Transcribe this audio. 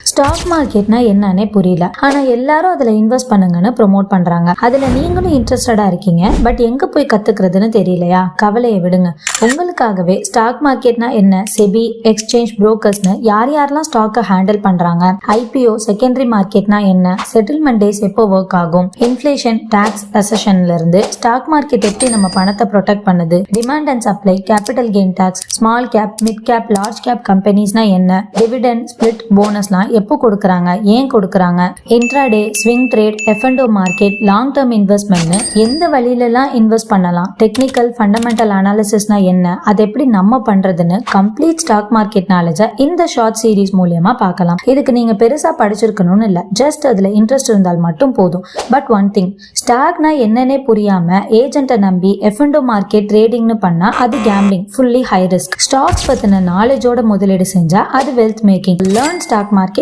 Stock மார்க்கெட்னா என்னன்னே புரியல. ஆனா எல்லாரும் அதுல இன்வெஸ்ட் பண்ணுங்கன்னு ப்ரோமோட் பண்றாங்க. அதுல நீங்களும் இன்ட்ரெஸ்டடா இருக்கீங்க. பட் எங்க போய் கத்துக்கிறதுன்னு தெரியலையா? கவலையை விடுங்க. உங்களுக்காகவே ஸ்டாக் மார்க்கெட்னா என்ன, செபி, எக்ஸ்சேஞ்ச் புரோக்கர்ஸ்னு யார் யாரெல்லாம் ஸ்டாக்கை ஹேண்டில் பண்றாங்க, ஐபிஓ, செகண்டரி மார்க்கெட்னா என்ன, செட்டில்மெண்ட் டேஸ் எப்போ ஒர்க் ஆகும், இன்ஃபிளேஷன், டாக்ஸ், ரெசஷன்ல இருந்து ஸ்டாக் மார்க்கெட் எப்படி நம்ம பணத்தை ப்ரொடெக்ட் பண்ணுது, demand and supply, capital gain tax, small cap, mid cap, large cap கம்பெனிஸ்னா என்ன, டிவிடெண்ட், ஸ்பிளிட், போனஸ்லாம் எப்போ கொடுக்கறாங்க, ஏன் கொடுக்கறாங்க, intraday, swing trade, F and O market, long term investment எந்த வழியில எல்லாம் இன்வெஸ்ட் பண்ணலாம், டெக்னிக்கல் ஃபண்டமெண்டல் அனாலிசிஸ்னா என்ன, அது எப்படி நம்ம பண்றதுன்னு கம்ப்ளீட் ஸ்டாக் மார்க்கெட் நாலேஜ இந்த ஷார்ட் சீரீஸ் மூலமா பார்க்கலாம். இதுக்கு நீங்க பெருசா படிச்சிருக்கணும்னு இல்ல, ஜஸ்ட் அதுல இன்ட்ரெஸ்ட் இருந்தால் மட்டும் போதும். பட் ஒன் திங், ஸ்டாக்னா என்னன்னே புரியாம ஏஜென்ட்டை நம்பி எஃப்என்டோ மார்க்கெட் ட்ரேடிங்னு பண்ணா அது gambling, fully high risk. Stocks பத்தின நாலேஜோட முதலீடு செஞ்சா அது wealth making. Learn stock market